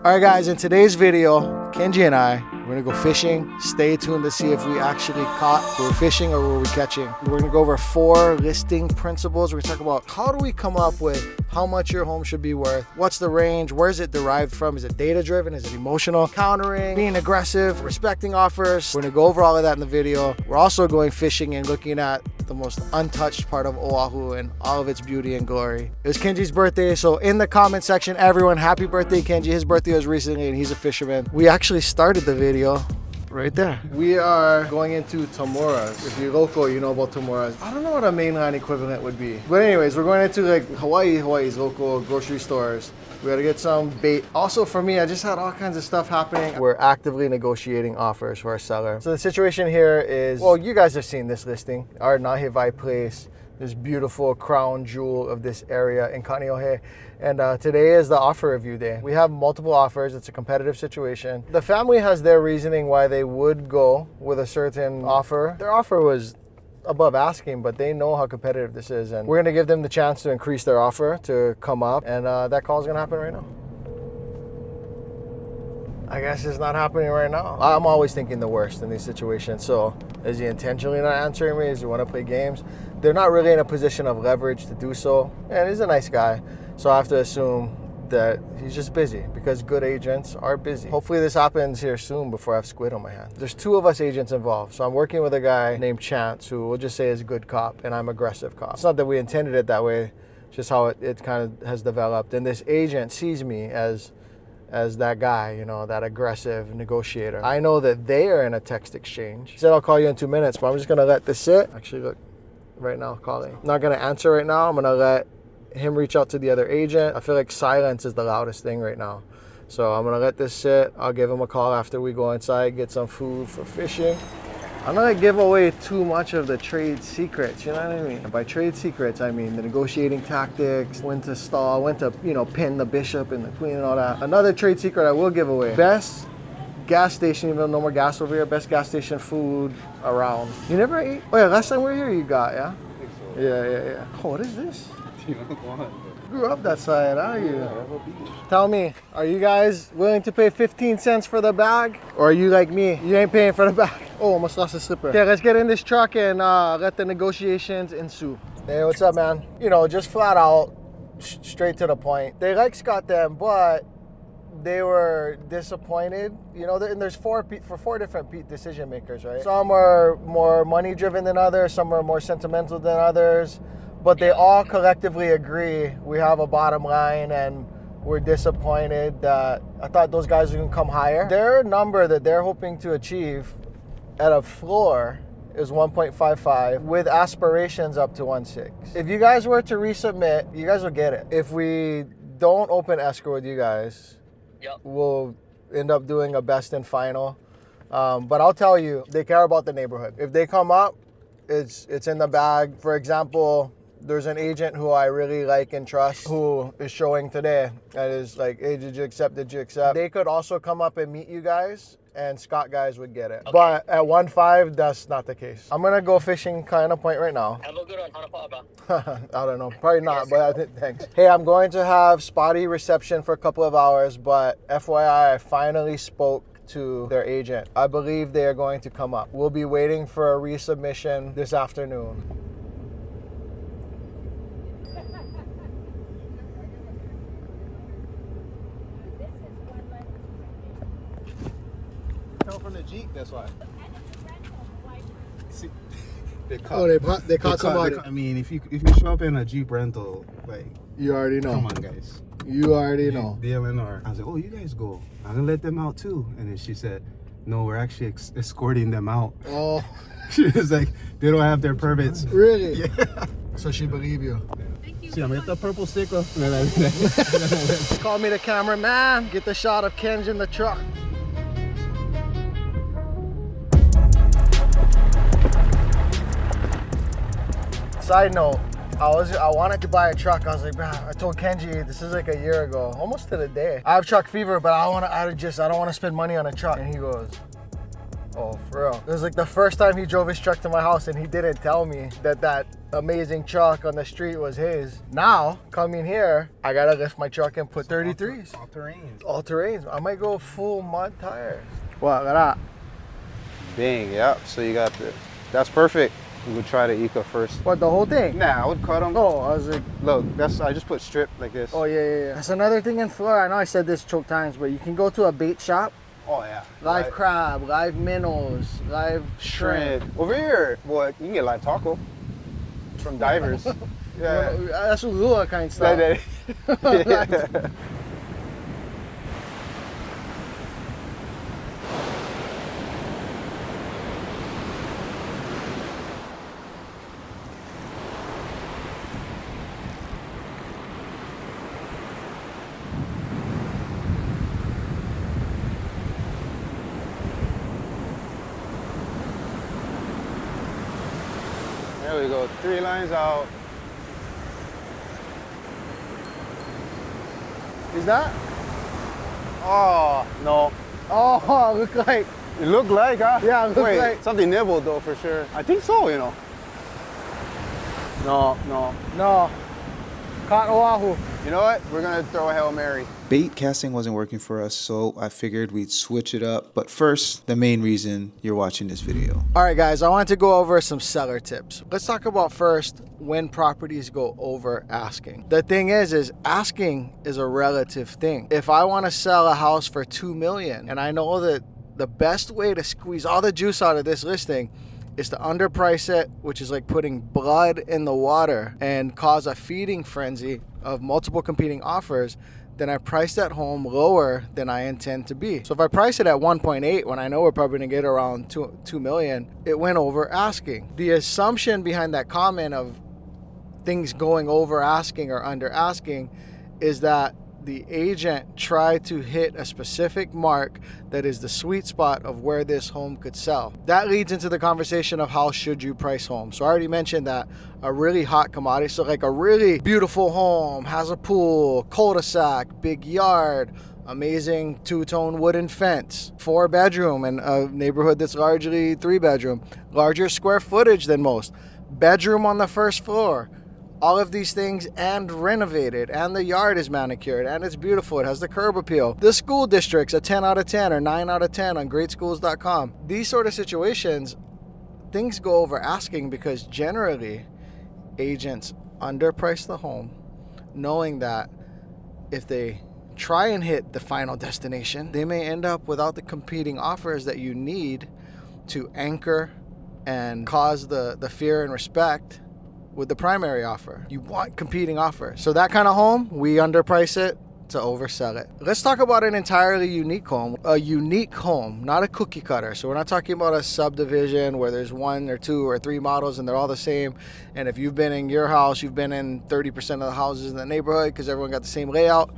Alright guys, in today's video, Kenji and I, we're gonna go fishing. Stay tuned to see if we actually caught, were we fishing or were we catching. We're gonna go over 4 listing principles. We're gonna talk about how do we come up with how much your home should be worth, what's the range, where is it derived from, is it data driven, is it emotional, countering, being aggressive, respecting offers. We're gonna go over all of that in the video. We're also going fishing and looking at the most untouched part of Oahu and all of its beauty and glory. It was Kenji's birthday, so in the comment section, everyone, happy birthday Kenji. His birthday was recently and he's a fisherman. We actually started the video right there. We are going into Tamura's. If you're local, you know about Tamura's. I don't know what a mainland equivalent would be. But anyways, we're going into like Hawaii's local grocery stores. We gotta get some bait. Also for me, I just had all kinds of stuff happening. We're actively negotiating offers for our seller. So the situation here is, well, you guys have seen this listing, our Nahivai place, this beautiful crown jewel of this area in Kaneohe. And today is the offer review day. We have multiple offers. It's a competitive situation. The family has their reasoning why they would go with a certain offer. Their offer was above asking, but they know how competitive this is, and we're gonna give them the chance to increase their offer to come up, and that call is gonna happen right now. I guess it's not happening right now. I'm always thinking the worst in these situations. So is he intentionally not answering me? Does he want to play games? They're not really in a position of leverage to do so, and he's a nice guy, so I have to assume that he's just busy, because good agents are busy. Hopefully this happens here soon before I have squid on my hands. There's 2 of us agents involved. So I'm working with a guy named Chance, who we'll just say is good cop, and I'm aggressive cop. It's not that we intended it that way, it's just how it kind of has developed. And this agent sees me as that guy, you know, that aggressive negotiator. I know that they are in a text exchange. He said, I'll call you in 2 minutes, but I'm just gonna let this sit. Actually, look, right now, calling. I'm not gonna answer right now. I'm gonna let him reach out to the other agent. I feel like silence is the loudest thing right now. So I'm gonna let this sit. I'll give him a call after we go inside, get some food for fishing. I'm not gonna give away too much of the trade secrets, you know what I mean? By trade secrets, I mean the negotiating tactics, when to stall, when to, you know, pin the bishop and the queen and all that. Another trade secret I will give away. Best gas station, even though no more gas over here, best gas station food around. You never ate? Oh yeah, last time we were here you got, yeah? I think so. Yeah. Oh, what is this? You grew up that side, are you? Yeah, tell me, are you guys willing to pay 15 cents for the bag? Or are you like me? You ain't paying for the bag. Oh, almost lost a slipper. Okay, let's get in this truck and let the negotiations ensue. Hey, what's up, man? You know, just flat out, straight to the point. They like Scott them, but they were disappointed. You know, and there's 4 different decision makers, right? Some are more money driven than others, some are more sentimental than others. But they all collectively agree we have a bottom line, and we're disappointed that I thought those guys were gonna come higher. Their number that they're hoping to achieve at a floor is 1.55 with aspirations up to 1.6. If you guys were to resubmit, you guys will get it. If we don't open escrow with you guys, we'll end up doing a best and final. But I'll tell you, they care about the neighborhood. If they come up, it's in the bag. For example, there's an agent who I really like and trust who is showing today. That is like, hey, did you accept? They could also come up and meet you guys, and Scott guys would get it. Okay. But at 1.5, that's not the case. I'm gonna go fishing kind of point right now. Have a good one. I don't know, probably not, but I think, thanks. Hey, I'm going to have spotty reception for a couple of hours, but FYI, I finally spoke to their agent. I believe they are going to come up. We'll be waiting for a resubmission this afternoon. From the Jeep, that's why. See, they caught somebody. I mean, if you show up in a Jeep rental, like, you already know. Come on, guys. You already know. DLNR. I was like, oh, you guys go. I'm gonna let them out too. And then she said, no, we're actually escorting them out. Oh. She was like, they don't have their permits. Really? Yeah. So she believe you. See, I'm at the purple sticker. Call me the cameraman. Get the shot of Kenji in the truck. Side note, I wanted to buy a truck. I was like, I told Kenji, this is like a year ago, almost to the day. I have truck fever, but I don't want to spend money on a truck. And he goes, Oh, for real. It was like the first time he drove his truck to my house and he didn't tell me that that amazing truck on the street was his. Now, coming here, I gotta lift my truck and put 33s. All terrains. All terrains. I might go full mud tires. What, look at that. Dang, yep. So you got the, that's perfect. We would try the Eco first. What, the whole thing? Nah, I would cut them. Oh, I was like, Look, that's, I just put strip like this. oh yeah. That's another thing in Florida. I know I said this choke times, but you can go to a bait shop. Oh yeah. Live crab, live minnows, live shrimp. Over here, boy, you can get live taco from divers. Yeah. That's Ulua kind of stuff. Yeah. There we go, 3 lines out. Is that? Oh, no. Oh, look like. It looked like, huh? Yeah, it looked Wait, like. something nibbled though for sure. I think so, you know. No. No. Caught Oahu. You know what? We're gonna throw a Hail Mary. Bait casting wasn't working for us, so I figured we'd switch it up. But first, the main reason you're watching this video. All right, guys, I wanted to go over some seller tips. Let's talk about first when properties go over asking. The thing is asking is a relative thing. If I want to sell a house for $2 million, and I know that the best way to squeeze all the juice out of this listing is to underprice it, which is like putting blood in the water and cause a feeding frenzy of multiple competing offers, then I price that home lower than I intend to be. So if I price it at 1.8 when I know we're probably gonna get around 2 million, it went over asking. The assumption behind that comment of things going over asking or under asking is that the agent tried to hit a specific mark that is the sweet spot of where this home could sell. That leads into the conversation of how should you price homes. So I already mentioned that a really hot commodity, so like a really beautiful home, has a pool, cul-de-sac, big yard, amazing two-tone wooden fence, 4-bedroom in a neighborhood that's largely 3-bedroom, larger square footage than most, bedroom on the first floor, all of these things, and renovated, and the yard is manicured, and it's beautiful. It has the curb appeal. The school district's a 10 out of 10 or 9 out of 10 on greatschools.com. These sort of situations, things go over asking because generally agents underprice the home, knowing that if they try and hit the final destination, they may end up without the competing offers that you need to anchor and cause the fear and respect with the primary offer. You want competing offers. So that kind of home, we underprice it to oversell it. Let's talk about an entirely unique home. A unique home, not a cookie cutter. So we're not talking about a subdivision where there's 1 or 2 or 3 models and they're all the same. And if you've been in your house, you've been in 30% of the houses in the neighborhood because everyone got the same layout.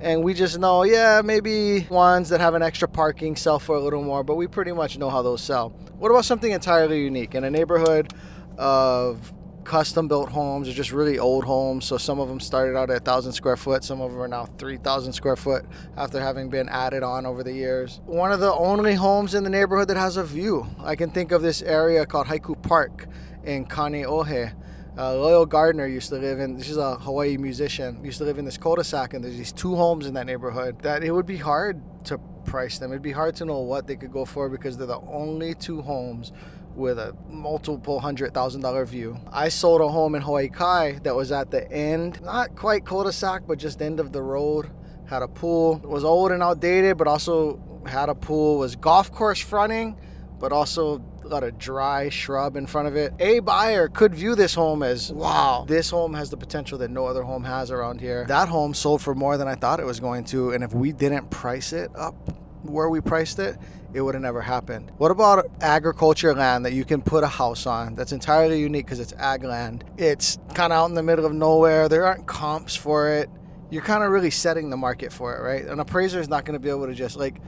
And we just know, yeah, maybe ones that have an extra parking sell for a little more, but we pretty much know how those sell. What about something entirely unique? In a neighborhood of custom-built homes or just really old homes, so some of them started out at 1,000 square foot, some of them are now 3,000 square foot after having been added on over the years. One of the only homes in the neighborhood that has a view. I can think of this area called Haiku Park in Kaneohe. Loyal Gardner used to live in, this is a Hawaii musician, used to live in this cul-de-sac, and there's these 2 homes in that neighborhood that it would be hard to price them. It'd be hard to know what they could go for because they're the only 2 homes with a multiple $100,000 view. I sold a home in Hawaii Kai that was at the end, not quite cul-de-sac, but just end of the road. Had a pool, was old and outdated, but also had a pool, was golf course fronting, but also a lot of dry shrub in front of it. A buyer could view this home as, wow, this home has the potential that no other home has around here. That home sold for more than I thought it was going to, and if we didn't price it up where we priced it, it would have never happened. What about agriculture land that you can put a house on that's entirely unique because it's ag land? It's kind of out in the middle of nowhere. There aren't comps for it. You're kind of really setting the market for it, right? An appraiser is not going to be able to just like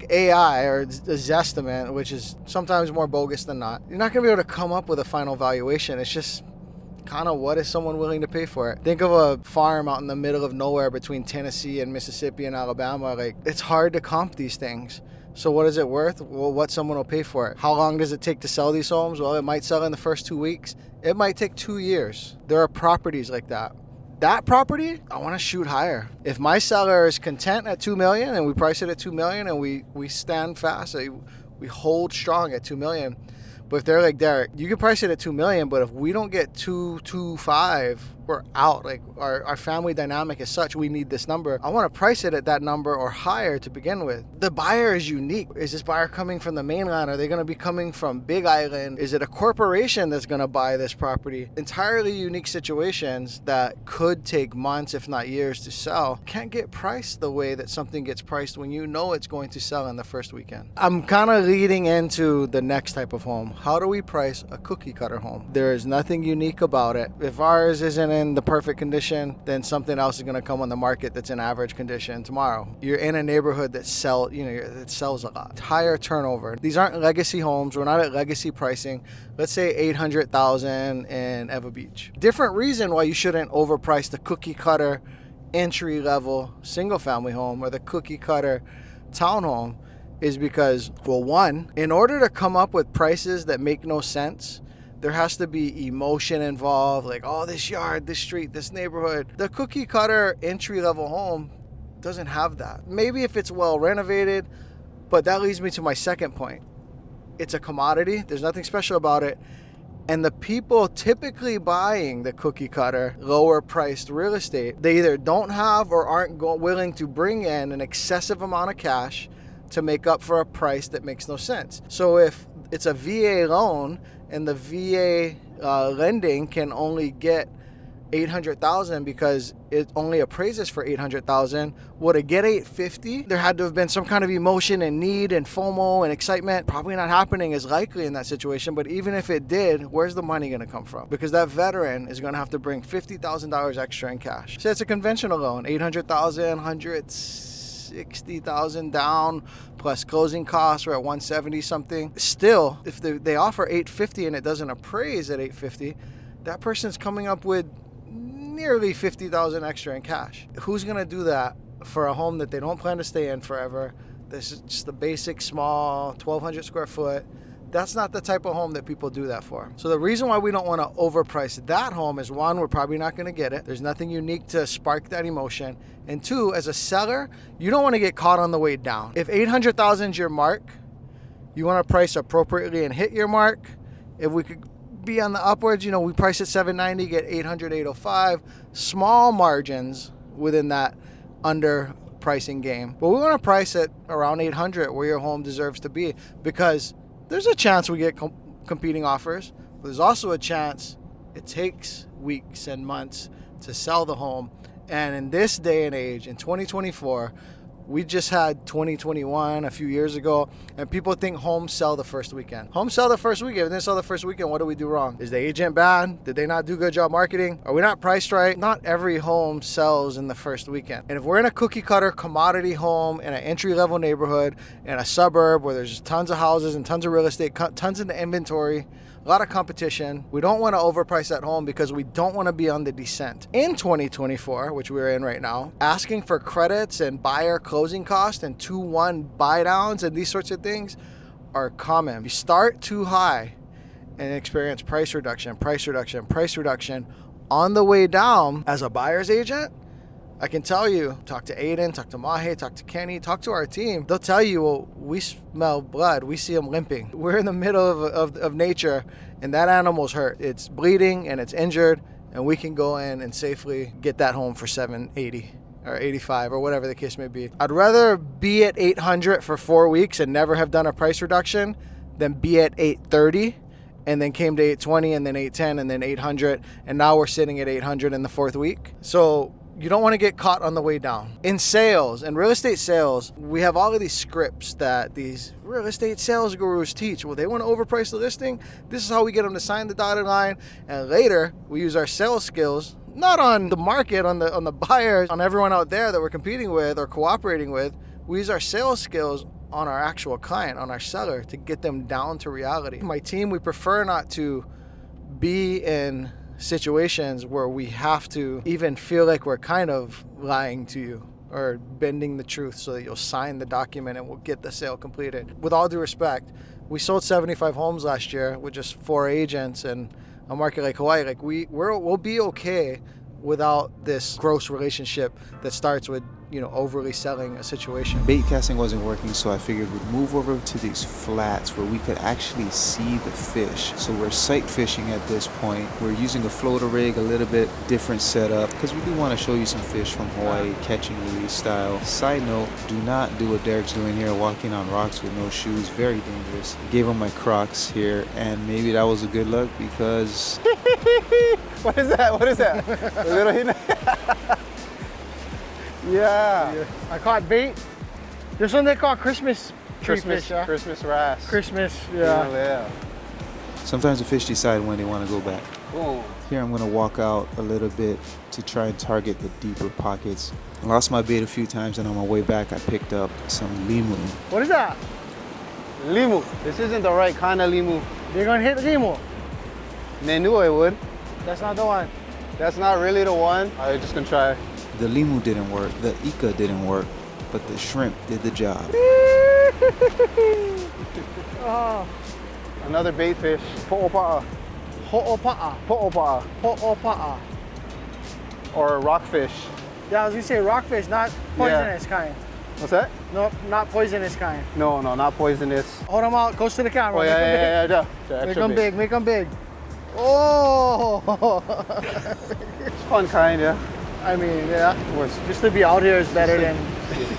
AI or a Zestimate, which is sometimes more bogus than not. You're not going to be able to come up with a final valuation. It's just kind of what is someone willing to pay for it. Think of a farm out in the middle of nowhere between Tennessee and Mississippi and Alabama. Like, it's hard to comp these things. So what is it worth? Well, what someone will pay for it. How long does it take to sell these homes? Well, it might sell in the first 2 weeks. It might take 2 years. There are properties like that. That property, I want to shoot higher. If my seller is content at $2 million and we price it at $2 million and we stand fast, we hold strong at $2 million. But if they're like, Derek, you can price it at $2 million, but if we don't get 2.25, we're out. Like our family dynamic is such, we need this number. I want to price it at that number or higher to begin with. The buyer is unique. Is this buyer coming from the mainland? Are they going to be coming from Big Island? Is it a corporation that's going to buy this property? Entirely unique situations that could take months, if not years, to sell. Can't get priced the way that something gets priced when you know it's going to sell in the first weekend. I'm kind of leading into the next type of home. How do we price a cookie cutter home? There is nothing unique about it. If ours isn't in the perfect condition, then something else is going to come on the market that's in average condition tomorrow. You're in a neighborhood that sells a lot. Higher turnover. These aren't legacy homes. We're not at legacy pricing. Let's say $800,000 in Eva Beach. Different reason why you shouldn't overprice the cookie cutter entry level single family home or the cookie cutter townhome is because, well, one, in order to come up with prices that make no sense, there has to be emotion involved, like, oh, this yard, this street, this neighborhood. The cookie cutter entry level home doesn't have that. Maybe if it's well renovated, but that leads me to my second point. It's a commodity. There's nothing special about it. And the people typically buying the cookie cutter, lower priced real estate, they either don't have or aren't willing to bring in an excessive amount of cash to make up for a price that makes no sense. So if it's a VA loan and the VA lending can only get $800,000 because it only appraises for $800,000, would it get $850? There had to have been some kind of emotion and need and FOMO and excitement. Probably not happening as likely in that situation, but even if it did, where's the money going to come from? Because that veteran is going to have to bring $50,000 extra in cash. So it's a conventional loan, $800,000, $160,000 down plus closing costs. We're at $170 something. Still, if they offer $850 and it doesn't appraise at $850, that person's coming up with nearly $50,000 extra in cash. Who's going to do that for a home that they don't plan to stay in forever? This is just the basic small 1,200 square foot. That's not the type of home that people do that for. So the reason why we don't want to overprice that home is, one, we're probably not going to get it. There's nothing unique to spark that emotion. And two, as a seller, you don't want to get caught on the way down. If $800,000 is your mark, you want to price appropriately and hit your mark. If we could be on the upwards, we price at $790, get $800, $805. Small margins within that under pricing game. But we want to price at around $800 where your home deserves to be, because there's a chance we get competing offers, but there's also a chance it takes weeks and months to sell the home. And in this day and age, in 2024, we just had 2021 a few years ago, and people think homes sell the first weekend. Homes sell the first weekend. If they sell the first weekend, what do we do wrong? Is the agent bad? Did they not do a good job marketing? Are we not priced right? Not every home sells in the first weekend. And if we're in a cookie cutter commodity home in an entry level neighborhood in a suburb where there's tons of houses and tons of real estate, tons of inventory, a lot of competition, we don't want to overprice that home because we don't want to be on the descent. In 2024, which we're in right now, asking for credits and buyer closing costs and 2-1 buy downs and these sorts of things are common. You start too high and experience price reduction on the way down. As a buyer's agent, I can tell you, talk to Aiden, talk to Mahe, talk to Kenny, talk to our team. They'll tell you, well, we smell blood. We see them limping. We're in the middle of nature, and that animal's hurt. It's bleeding and it's injured, and we can go in and safely get that home for $780 or $85 or whatever the case may be. I'd rather be at $800 for 4 weeks and never have done a price reduction than be at $830 and then came to $820 and then $810 and then $800, and now we're sitting at $800 in the fourth week. So you don't want to get caught on the way down. In sales and real estate sales, we have all of these scripts that these real estate sales gurus teach. Well, they want to overprice the listing. This is how we get them to sign the dotted line. And later, we use our sales skills, not on the market, on the buyers, on everyone out there that we're competing with or cooperating with. We use our sales skills on our actual client, on our seller, to get them down to reality. My team, we prefer not to be in situations where we have to even feel like we're kind of lying to you. or bending the truth so that you'll sign the document and we'll get the sale completed. With all due respect, we sold 75 homes last year with just 4 agents and a market like Hawaii. Like we'll be okay without this gross relationship that starts with, you know, overly selling a situation. Bait casting wasn't working, so I figured we'd move over to these flats where we could actually see the fish. So we're sight fishing at this point. We're using a floater rig, a little bit different setup, because we do want to show you some fish from Hawaii, catch and release style. Side note, do not do what Derek's doing here, walking on rocks with no shoes. Very dangerous. Gave him my Crocs here, and maybe that was a good luck because... What is that? What is that? A little hidden. Yeah. I caught bait. This one they call Christmas tree fish, yeah? Christmas wrasse. Christmas, yeah. Sometimes the fish decide when they want to go back. Boom. Here I'm going to walk out a little bit to try and target the deeper pockets. I lost my bait a few times, and on my way back I picked up some limu. What is that? Limu. This isn't the right kind of limu. You're gonna hit limu. They knew I would. That's not the one. That's not really the one. I'm just gonna try. The limu didn't work, the ika didn't work, but the shrimp did the job. Oh. Another bait fish. Po'opa'a. Ho'opa'a. Po'opa'a. Ho'opa'a. Or rockfish. Yeah, I was gonna say rockfish, not poisonous kind. What's that? No, not poisonous kind. No, not poisonous. Hold them out, close to the camera. Oh, yeah. Make them big, make them big. Oh! It's fun kind, yeah. I mean, yeah. Just to be out here is better than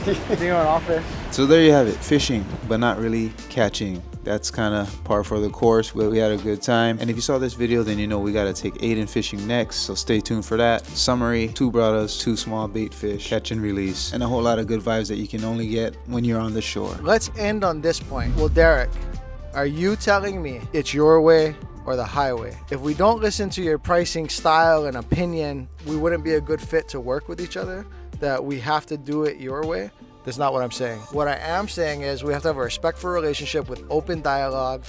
being in an office. So there you have it, fishing, but not really catching. That's kind of par for the course, but we had a good time. And if you saw this video, then you know we got to take Aiden fishing next, so stay tuned for that. Summary, 2 brothers, 2 small bait fish, catch and release, and a whole lot of good vibes that you can only get when you're on the shore. Let's end on this point. Well, Derek, are you telling me it's your way or the highway? If we don't listen to your pricing style and opinion, we wouldn't be a good fit to work with each other, that we have to do it your way? That's not what I'm saying. What I am saying is we have to have a respectful relationship with open dialogue,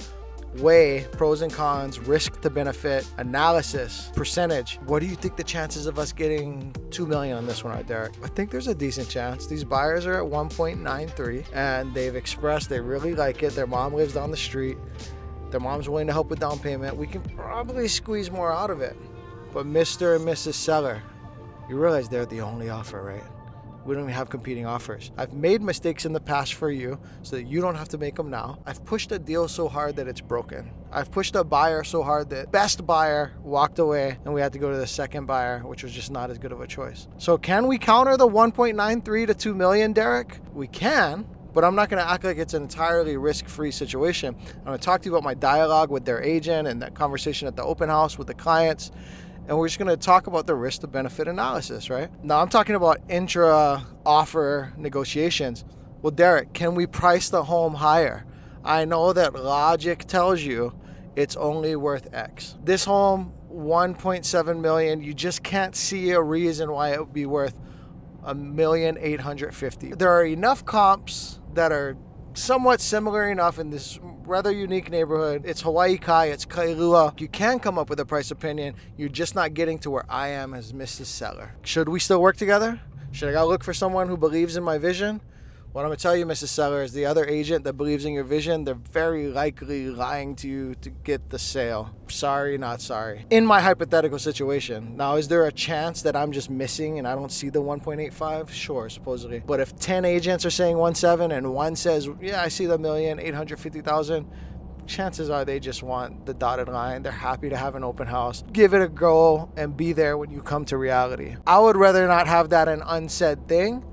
weigh pros and cons, risk to benefit, analysis, percentage. What do you think the chances of us getting $2 million on this one are, Derek? I think there's a decent chance. These buyers are at 1.93 and they've expressed they really like it. Their mom lives down the street. Their mom's willing to help with down payment. We can probably squeeze more out of it. But Mr. and Mrs. Seller, you realize they're the only offer, right? We don't even have competing offers. I've made mistakes in the past for you so that you don't have to make them now. I've pushed a deal so hard that it's broken. I've pushed a buyer so hard that best buyer walked away and we had to go to the second buyer, which was just not as good of a choice. So can we counter the 1.93 to 2 million, Derek? We can, but I'm not gonna act like it's an entirely risk-free situation. I'm gonna talk to you about my dialogue with their agent and that conversation at the open house with the clients. And we're just going to talk about the risk to benefit analysis, right? Now, I'm talking about intra-offer negotiations. Well, Derek, can we price the home higher? I know that logic tells you it's only worth X. This home, 1.7 million, you just can't see a reason why it would be worth $1,850,000. There are enough comps that are somewhat similar enough in this rather unique neighborhood. It's Hawaii Kai, it's Kailua. You can come up with a price opinion. You're just not getting to where I am as Mrs. Seller. Should we still work together? Should I go look for someone who believes in my vision? What I'm gonna tell you, Mrs. Seller, is the other agent that believes in your vision, they're very likely lying to you to get the sale. Sorry, not sorry. In my hypothetical situation. Now, is there a chance that I'm just missing and I don't see the 1.85? Sure, supposedly. But if 10 agents are saying 1.7 and one says, yeah, I see the 1,850,000, chances are they just want the dotted line. They're happy to have an open house. Give it a go and be there when you come to reality. I would rather not have that an unsaid thing.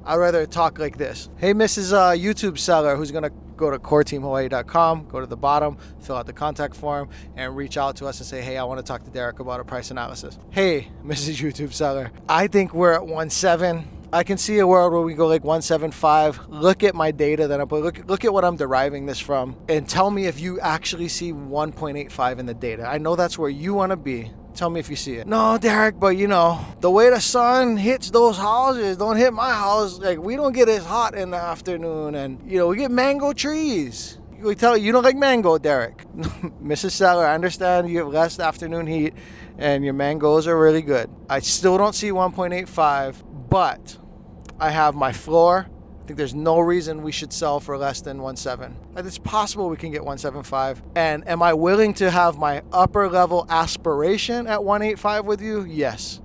I'd rather talk like this. Hey, Mrs. YouTube seller who's gonna go to coreteamhawaii.com, go to the bottom, fill out the contact form, and reach out to us and say, hey, I want to talk to Derek about a price analysis. Hey, Mrs. YouTube seller, I think we're at 1.7. I can see a world where we go like 1.75. Look at my data that I'm putting. Look at what I'm deriving this from, and tell me if you actually see 1.85 in the data. I know that's where you want to be. Tell me if you see it. No, Derek, but you know, the way the sun hits those houses don't hit my house. Like, we don't get as hot in the afternoon, and you know, we get mango trees. We tell you don't like mango, Derek. Mrs. Seller, I understand you have less afternoon heat and your mangoes are really good. I still don't see 1.85, but I have my floor. I think there's no reason we should sell for less than 1.7. It's possible we can get 1.75. And am I willing to have my upper level aspiration at 1.85 with you? Yes.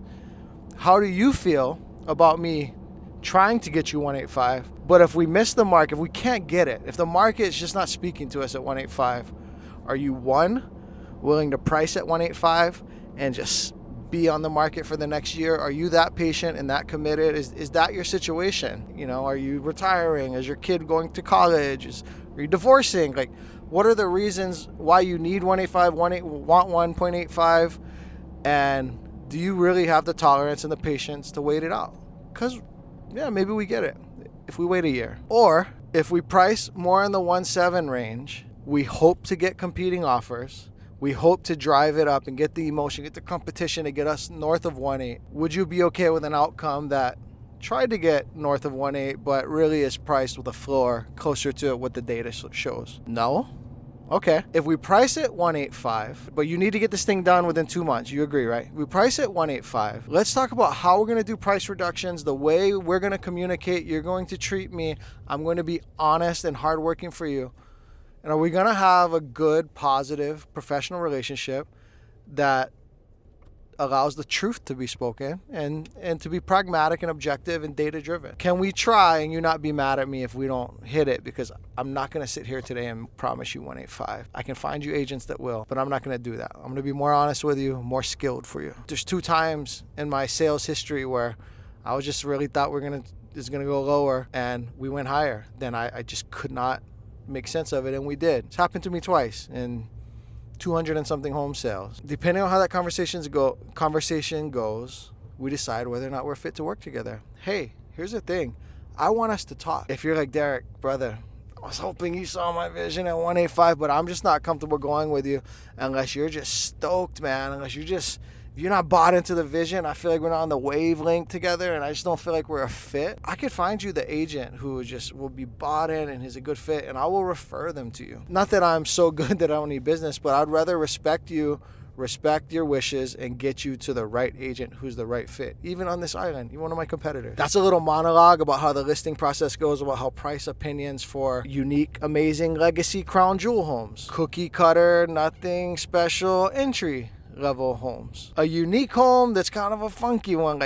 How do you feel about me trying to get you 1.85? But if we miss the mark, if we can't get it, if the market is just not speaking to us at 1.85, are you willing to price at 1.85 and just be on the market for the next year? Are you that patient and that committed? Is that your situation? Are you retiring? Is your kid going to college? Are you divorcing? Like, what are the reasons why you need 1.85, want 1.85? And do you really have the tolerance and the patience to wait it out? Because, yeah, maybe we get it if we wait a year. Or if we price more in the 1.7 range, we hope to get competing offers. We hope to drive it up and get the emotion, get the competition to get us north of 1.8. Would you be okay with an outcome that tried to get north of 1.8, but really is priced with a floor closer to what the data shows? No? Okay. If we price it 1.85, but you need to get this thing done within 2 months, you agree, right? We price it 1.85. Let's talk about how we're going to do price reductions, the way we're going to communicate. You're going to treat me. I'm going to be honest and hardworking for you. And are we going to have a good, positive, professional relationship that allows the truth to be spoken and to be pragmatic and objective and data-driven? Can we try and you not be mad at me if we don't hit it? Because I'm not going to sit here today and promise you 1.85. I can find you agents that will, but I'm not going to do that. I'm going to be more honest with you, more skilled for you. There's 2 times in my sales history where I was just really thought it's going to go lower and we went higher. Then I just could not make sense of it, and we did. It's happened to me twice in 200 and something home sales. Depending on how that conversation goes, we decide whether or not we're fit to work together. Hey, here's the thing. I want us to talk. If you're like, Derek, brother, I was hoping you saw my vision at 1.85, but I'm just not comfortable going with you unless you're just stoked, man. If you're not bought into the vision, I feel like we're not on the wavelength together, and I just don't feel like we're a fit. I could find you the agent who just will be bought in and is a good fit, and I will refer them to you. Not that I'm so good that I don't need business, but I'd rather respect you, respect your wishes, and get you to the right agent who's the right fit, even on this island, even one of my competitors. That's a little monologue about how the listing process goes, about how price opinions for unique, amazing legacy crown jewel homes. Cookie cutter, nothing special, entry level homes. A unique home that's kind of a funky one,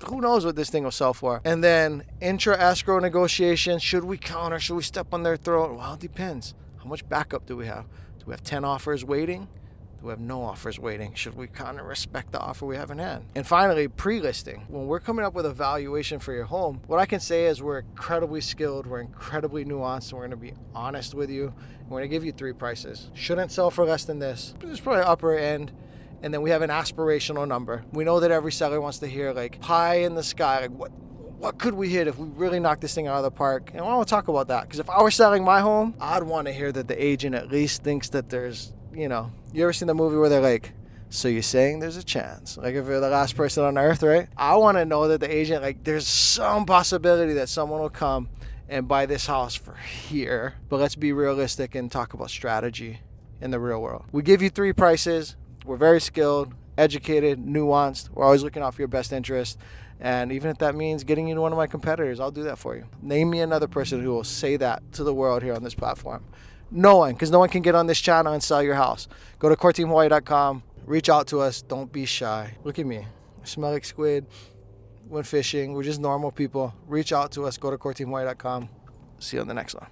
who knows what this thing will sell for. And then intra-escrow negotiations. Should we counter? Should we step on their throat? Well, it depends. How much backup do we have? Do we have 10 offers waiting? Do we have no offers waiting? Should we kind of respect the offer we have in hand? And finally, pre-listing. When we're coming up with a valuation for your home, what I can say is we're incredibly skilled, we're incredibly nuanced, and we're going to be honest with you. We're going to give you 3 prices. Shouldn't sell for less than this. It's probably upper end. And then we have an aspirational number. We know that every seller wants to hear pie in the sky. What could we hit if we really knock this thing out of the park? And I want to talk about that. Because if I were selling my home, I'd want to hear that the agent at least thinks that there's, you ever seen the movie where they're like, so you're saying there's a chance? Like if you're the last person on earth, right? I want to know that the agent, there's some possibility that someone will come and buy this house for here. But let's be realistic and talk about strategy in the real world. We give you 3 prices. We're very skilled, educated, nuanced. We're always looking out for your best interest. And even if that means getting you to one of my competitors, I'll do that for you. Name me another person who will say that to the world here on this platform. No one, because no one can get on this channel and sell your house. Go to coreteamhawaii.com. Reach out to us. Don't be shy. Look at me. I smell like squid. Went fishing. We're just normal people. Reach out to us. Go to coreteamhawaii.com. See you on the next one.